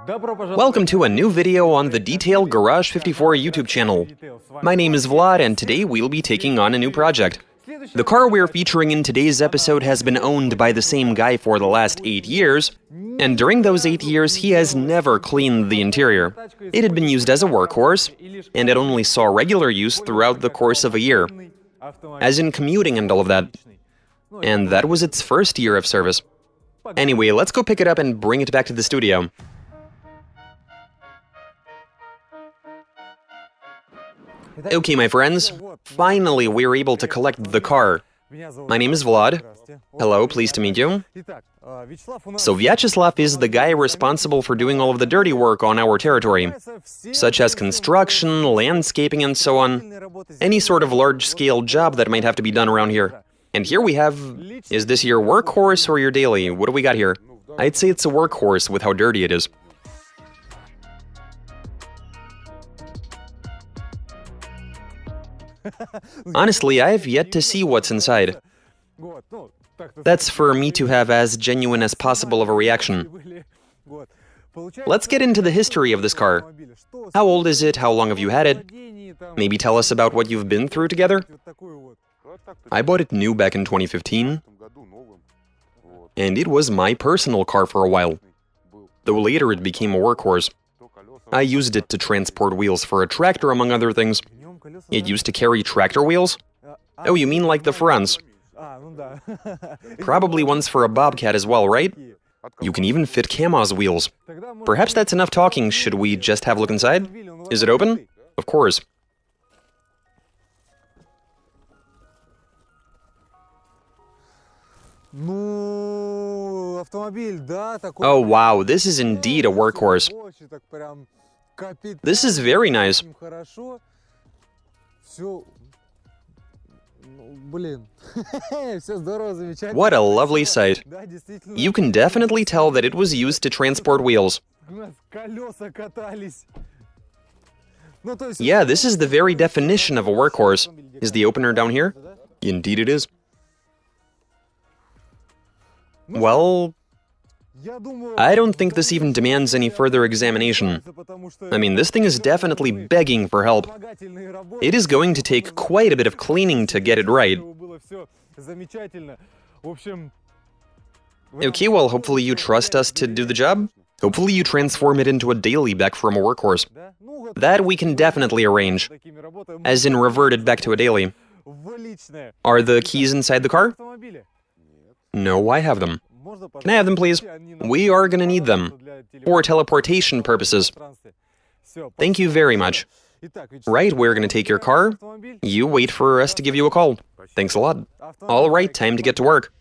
Welcome to a new video on the Detail Garage 54 YouTube channel. My name is Vlad, and today we'll be taking on a new project. The car we're featuring in today's episode has been owned by the same guy for the last 8 years, and during those 8 years he has never cleaned the interior. It had been used as a workhorse, and it only saw regular use throughout the course of a year, as in commuting and all of that. And that was its first year of service. Anyway, let's go pick it up and bring it back to the studio. Okay, my friends, finally we're able to collect the car. My name is Vlad. Hello, pleased to meet you. So Vyacheslav is the guy responsible for doing all of the dirty work on our territory, such as construction, landscaping, and so on. Any sort of large-scale job that might have to be done around here. And here we have... Is this your workhorse or your daily? What do we got here? I'd say it's a workhorse with how dirty it is. Honestly, I have yet to see what's inside. That's for me to have as genuine as possible of a reaction. Let's get into the history of this car. How old is it? How long have you had it? Maybe tell us about what you've been through together? I bought it new back in 2015, and it was my personal car for a while, though later it became a workhorse. I used it to transport wheels for a tractor, among other things. It used to carry tractor wheels? Oh, you mean like the fronts? Probably ones for a bobcat as well, right? You can even fit Kamaz wheels. Perhaps that's enough talking. Should we just have a look inside? Is it open? Of course. Oh wow, this is indeed a workhorse. This is very nice. What a lovely sight. You can definitely tell that it was used to transport wheels. Yeah, this is the very definition of a workhorse. Is the opener down here? Indeed it is. Well, I don't think this even demands any further examination. I mean, this thing is definitely begging for help. It is going to take quite a bit of cleaning to get it right. Okay, well, hopefully you trust us to do the job. Hopefully you transform it into a daily back from a workhorse. That we can definitely arrange, as in revert it back to a daily. Are the keys inside the car? No, I have them. Can I have them, please? We are gonna need them, for teleportation purposes. Thank you very much. Right, we're gonna take your car. You wait for us to give you a call. Thanks a lot. All right, time to get to work.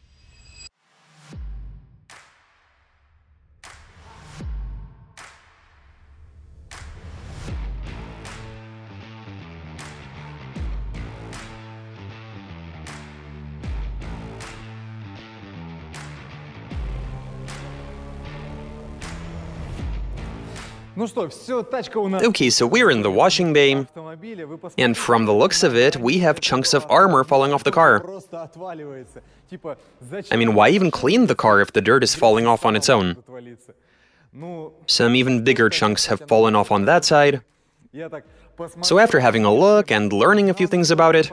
Okay, so we're in the washing bay, and from the looks of it, we have chunks of armor falling off the car. I mean, why even clean the car if the dirt is falling off on its own? Some even bigger chunks have fallen off on that side. So after having a look and learning a few things about it,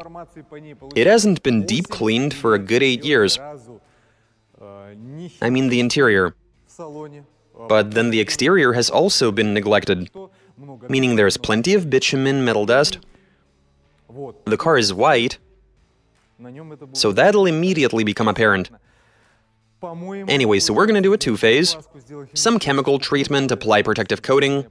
it hasn't been deep cleaned for a good 8 years. I mean the interior. But then the exterior has also been neglected, meaning there's plenty of bitumen metal dust. The car is white, so that'll immediately become apparent. Anyway, so we're gonna do a two-phase, some chemical treatment, apply protective coating.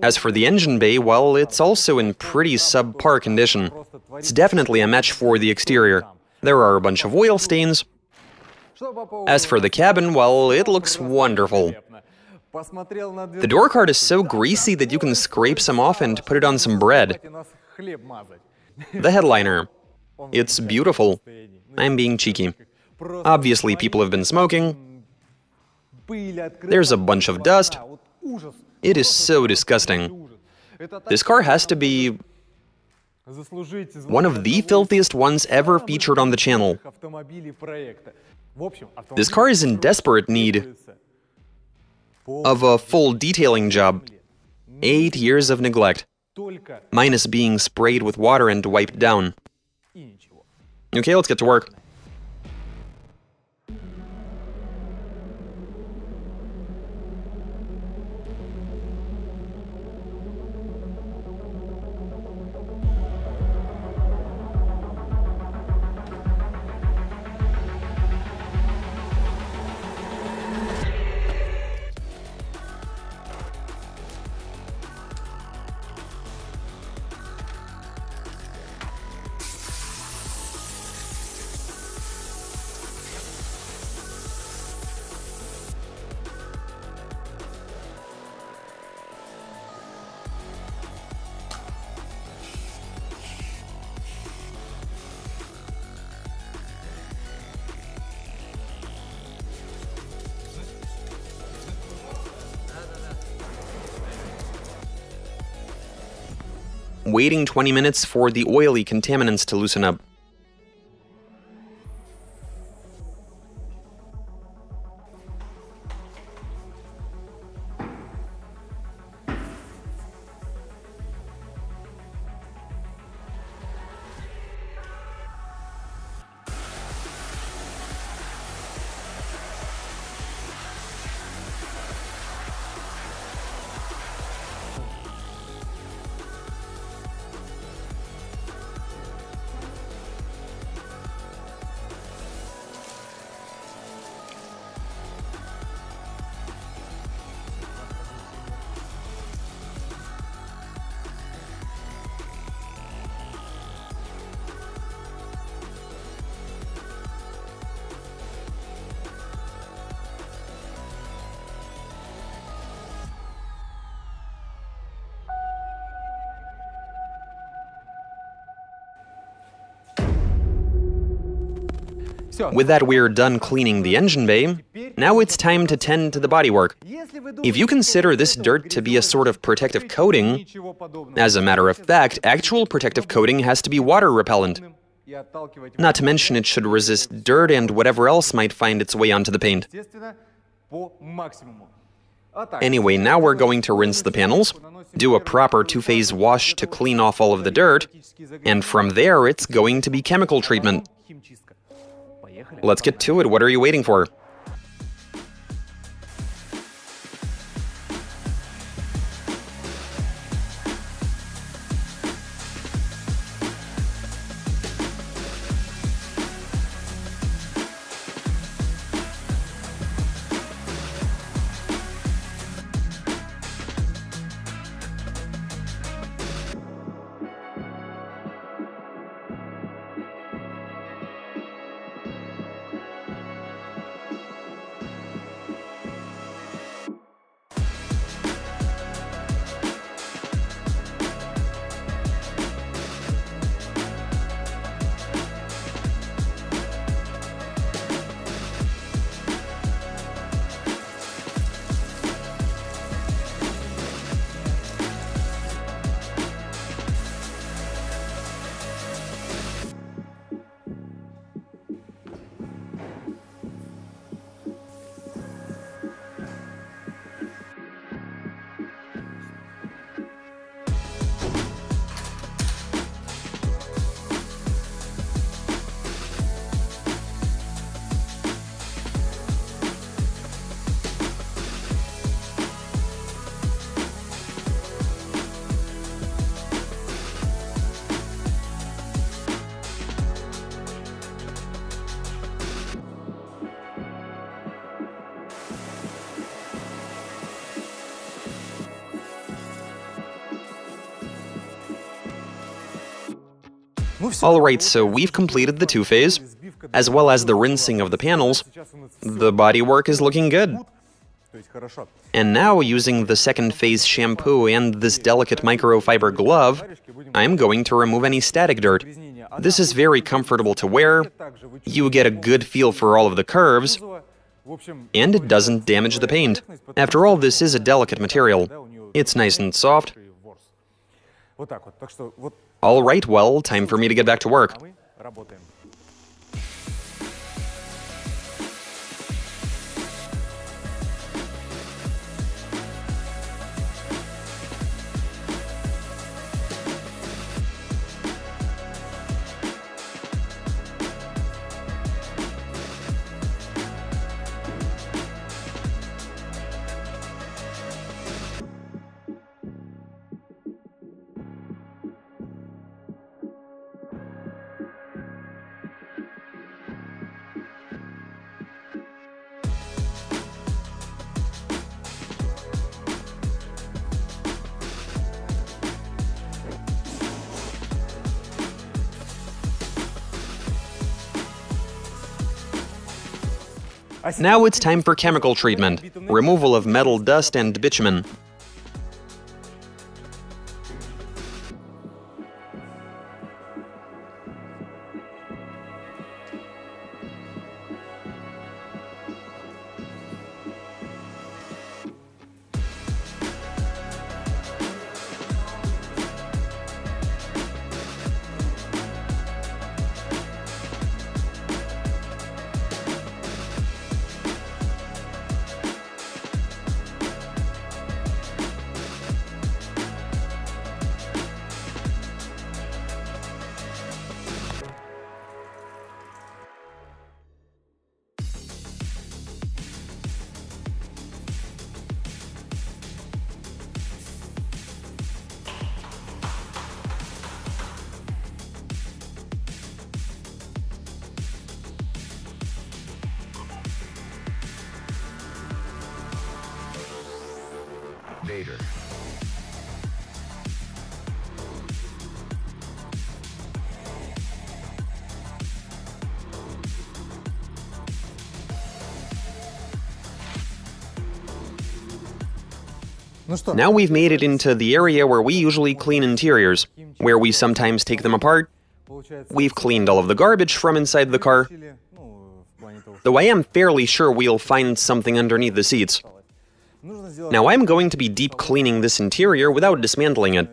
As for the engine bay, well, it's also in pretty subpar condition. It's definitely a match for the exterior. There are a bunch of oil stains. As for the cabin, well, it looks wonderful. The door card is so greasy that you can scrape some off and put it on some bread. The headliner. It's beautiful. I'm being cheeky. Obviously, people have been smoking. There's a bunch of dust. It is so disgusting. This car has to be one of the filthiest ones ever featured on the channel. This car is in desperate need of a full detailing job. 8 years of neglect, minus being sprayed with water and wiped down. Okay, let's get to work. Waiting 20 minutes for the oily contaminants to loosen up. With that, we're done cleaning the engine bay. Now it's time to tend to the bodywork. If you consider this dirt to be a sort of protective coating, as a matter of fact, actual protective coating has to be water repellent. Not to mention it should resist dirt and whatever else might find its way onto the paint. Anyway, now we're going to rinse the panels, do a proper two-phase wash to clean off all of the dirt, and from there it's going to be chemical treatment. Let's get to it. What are you waiting for? Alright, so we've completed the two-phase, as well as the rinsing of the panels. The bodywork is looking good. And now, using the second phase shampoo and this delicate microfiber glove, I'm going to remove any static dirt. This is very comfortable to wear, you get a good feel for all of the curves, and it doesn't damage the paint. After all, this is a delicate material. It's nice and soft. Alright, well, time for me to get back to work. Now it's time for chemical treatment, removal of metal dust and bitumen. Vader. Now we've made it into the area where we usually clean interiors, where we sometimes take them apart. We've cleaned all of the garbage from inside the car, though I am fairly sure we'll find something underneath the seats. Now I'm going to be deep cleaning this interior without dismantling it,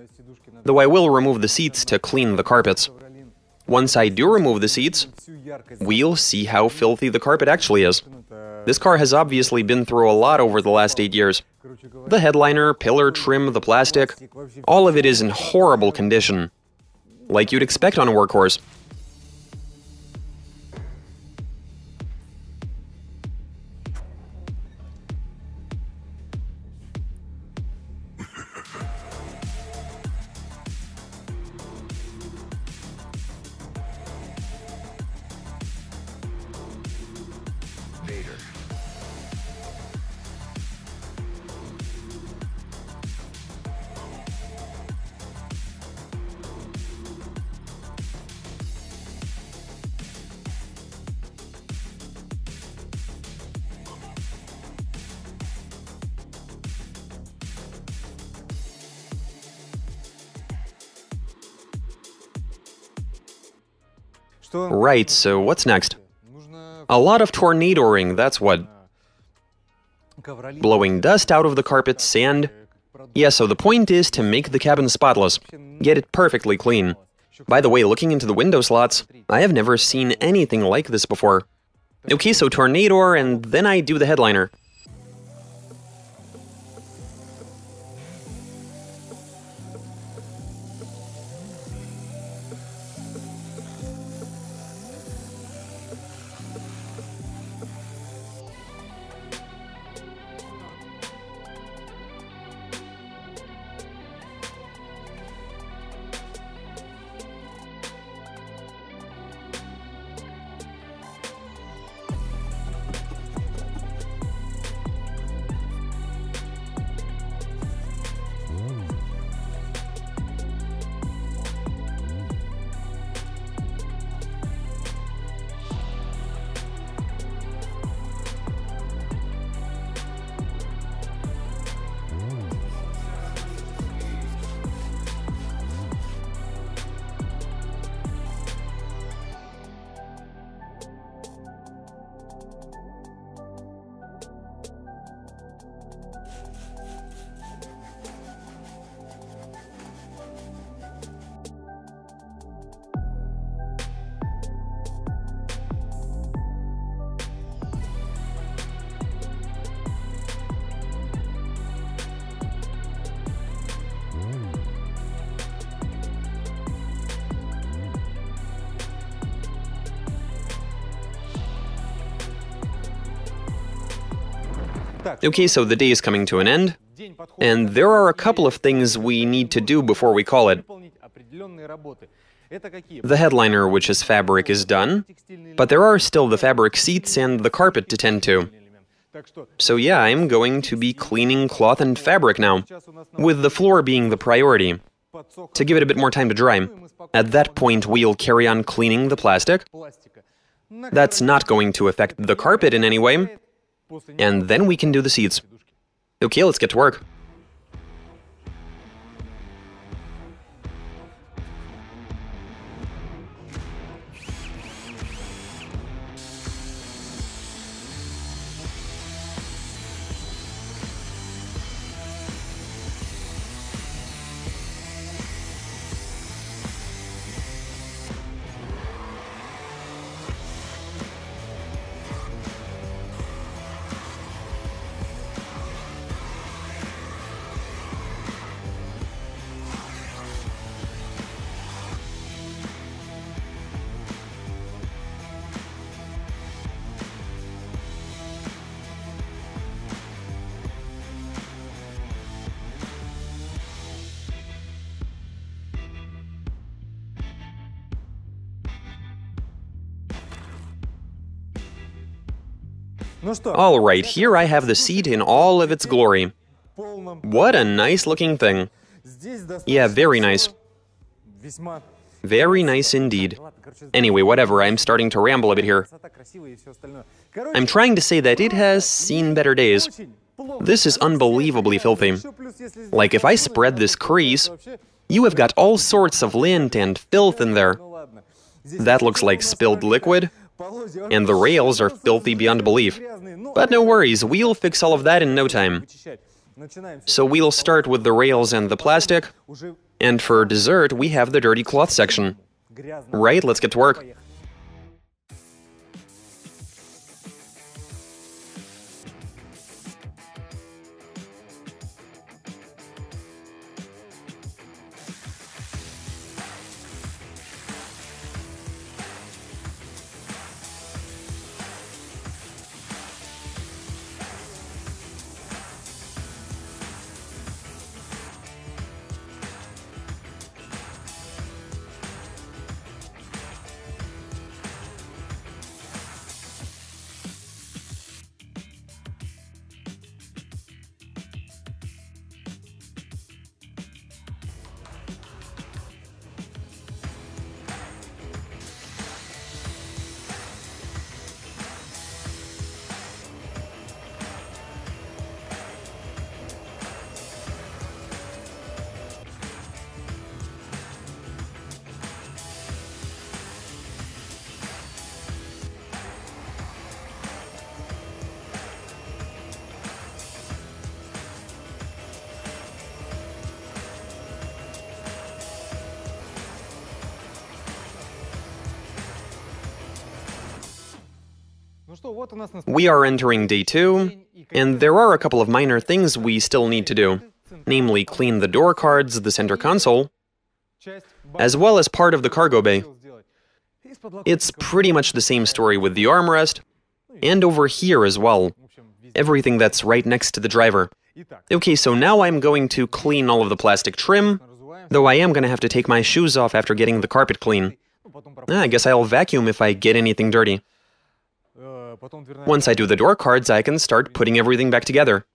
though I will remove the seats to clean the carpets. Once I do remove the seats, we'll see how filthy the carpet actually is. This car has obviously been through a lot over the last 8 years. The headliner, pillar trim, the plastic, all of it is in horrible condition, like you'd expect on a workhorse. Vader. Right, so what's next? A lot of tornadoing, that's what. Blowing dust out of the carpet, sand. Yeah, so the point is to make the cabin spotless. Get it perfectly clean. By the way, looking into the window slots, I have never seen anything like this before. Okay, so tornador, and then I do the headliner. Okay, so the day is coming to an end, and there are a couple of things we need to do before we call it. The headliner, which is fabric, is done, but there are still the fabric seats and the carpet to tend to. So yeah, I'm going to be cleaning cloth and fabric now, with the floor being the priority, to give it a bit more time to dry. At that point, we'll carry on cleaning the plastic, That's not going to affect the carpet in any way. And then we can do the seats. Okay, let's get to work. All right, here I have the seat in all of its glory. What a nice looking thing. Yeah, very nice. Very nice indeed. Anyway, whatever, I'm starting to ramble a bit here. I'm trying to say that it has seen better days. This is unbelievably filthy. Like, if I spread this crease, you have got all sorts of lint and filth in there. That looks like spilled liquid, and the rails are filthy beyond belief. But no worries, we'll fix all of that in no time. So we'll start with the rails and the plastic, and for dessert we have the dirty cloth section. Right, let's get to work. We are entering day 2, and there are a couple of minor things we still need to do, namely clean the door cards, the center console, as well as part of the cargo bay. It's pretty much the same story with the armrest, and over here as well, everything that's right next to the driver. Okay, so now I'm going to clean all of the plastic trim, though I am going to have to take my shoes off after getting the carpet clean. I guess I'll vacuum if I get anything dirty. Once I do the door cards, I can start putting everything back together.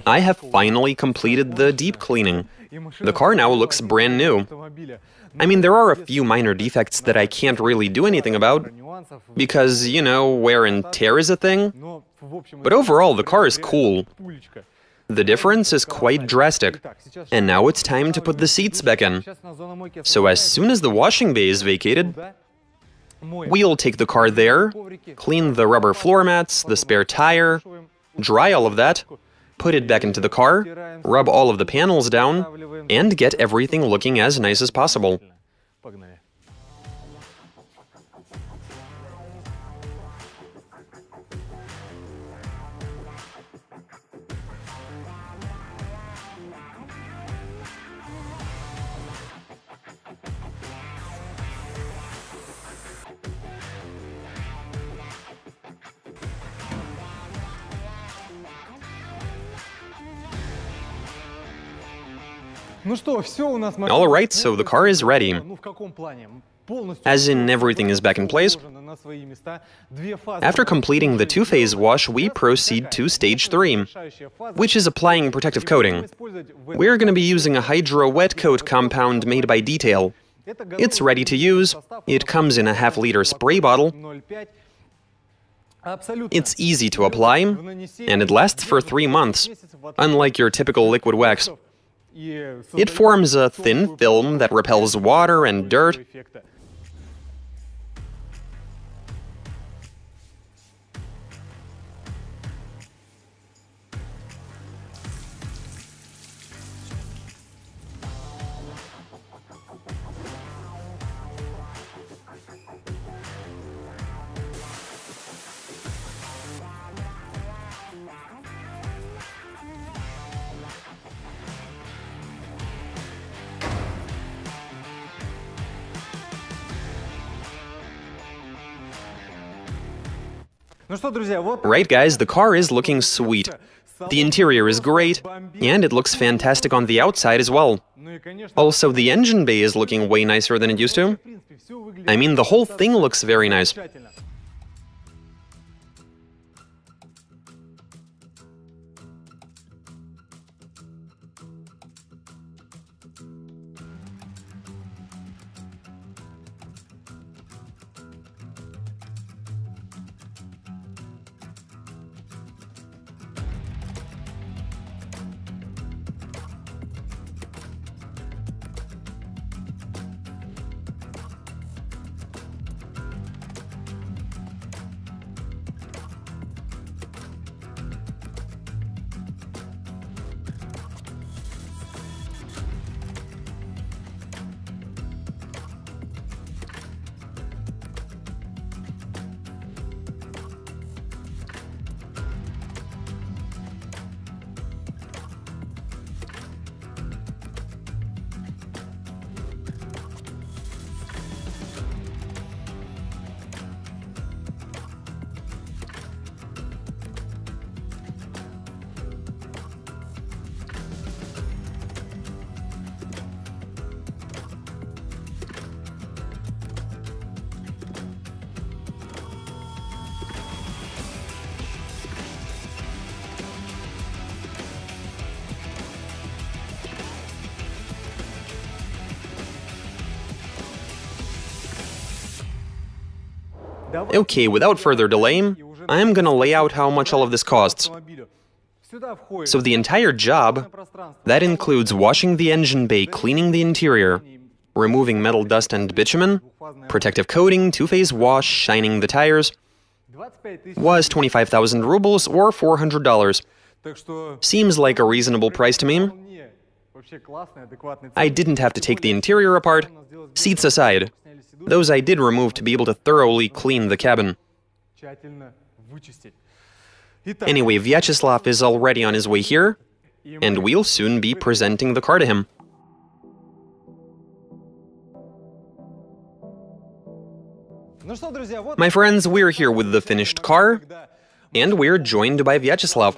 I have finally completed the deep cleaning. The car now looks brand new. I mean, there are a few minor defects that I can't really do anything about, because, you know, wear and tear is a thing. But overall, the car is cool. The difference is quite drastic, and now it's time to put the seats back in. So as soon as the washing bay is vacated, we'll take the car there, clean the rubber floor mats, the spare tire, dry all of that, put it back into the car, rub all of the panels down, and get everything looking as nice as possible. Alright, so the car is ready. As in, everything is back in place. After completing the two-phase wash, we proceed to stage 3, which is applying protective coating. We're going to be using a Hydro wet coat compound made by Detail. It's ready to use. It comes in a half-liter spray bottle. It's easy to apply, and it lasts for 3 months, unlike your typical liquid wax. It forms a thin film that repels water and dirt. Right, guys, the car is looking sweet. The interior is great, and it looks fantastic on the outside as well. Also, the engine bay is looking way nicer than it used to. I mean, the whole thing looks very nice. Okay, without further delay, I'm gonna lay out how much all of this costs. So the entire job, that includes washing the engine bay, cleaning the interior, removing metal dust and bitumen, protective coating, two-phase wash, shining the tires, was 25,000 rubles or $400. Seems like a reasonable price to me. I didn't have to take the interior apart. Seats aside. Those I did remove to be able to thoroughly clean the cabin. Anyway, Vyacheslav is already on his way here, and we'll soon be presenting the car to him. My friends, we're here with the finished car, and we're joined by Vyacheslav.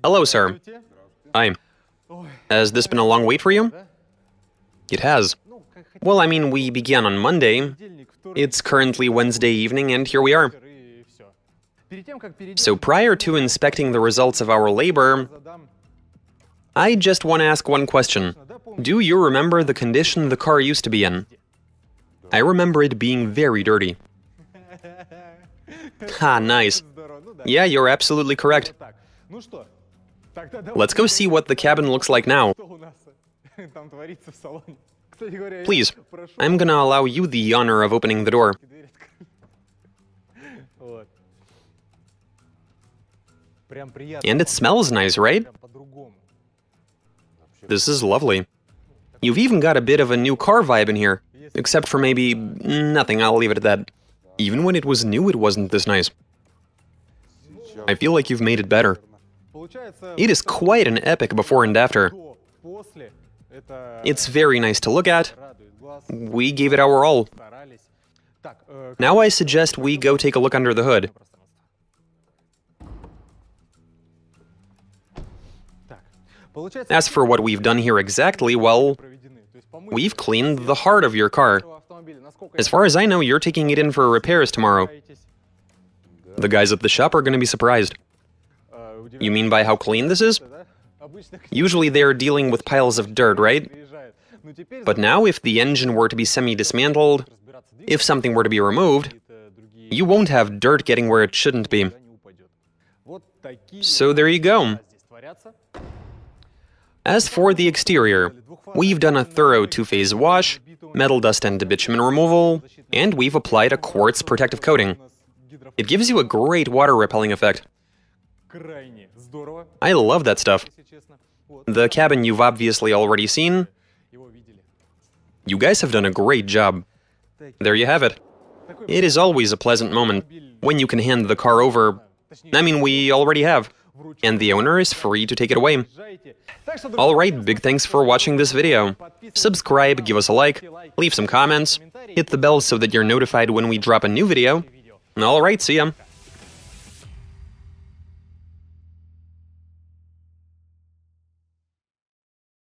Hello, sir. Hi. Has this been a long wait for you? It has. Well, I mean, we began on Monday. It's currently Wednesday evening, and here we are. So prior to inspecting the results of our labor, I just want to ask one question. Do you remember the condition the car used to be in? I remember it being very dirty. Ha, nice. Yeah, you're absolutely correct. Let's go see what the cabin looks like now. Please, I'm gonna allow you the honor of opening the door. And it smells nice, right? This is lovely. You've even got a bit of a new car vibe in here. Except for maybe nothing, I'll leave it at that. Even when it was new, it wasn't this nice. I feel like you've made it better. It is quite an epic before and after. It's very nice to look at. We gave it our all. Now I suggest we go take a look under the hood. As for what we've done here exactly, well, we've cleaned the heart of your car. As far as I know, you're taking it in for repairs tomorrow. The guys at the shop are going to be surprised. You mean by how clean this is? Usually they're dealing with piles of dirt, right? But now, if the engine were to be semi-dismantled, if something were to be removed, you won't have dirt getting where it shouldn't be. So there you go. As for the exterior, we've done a thorough two-phase wash, metal dust and bitumen removal, and we've applied a quartz protective coating. It gives you a great water-repelling effect. I love that stuff. The cabin you've obviously already seen. You guys have done a great job. There you have it. It is always a pleasant moment when you can hand the car over. I mean, we already have. And the owner is free to take it away. Alright, big thanks for watching this video. Subscribe, give us a like, leave some comments, hit the bell so that you're notified when we drop a new video. Alright, see ya!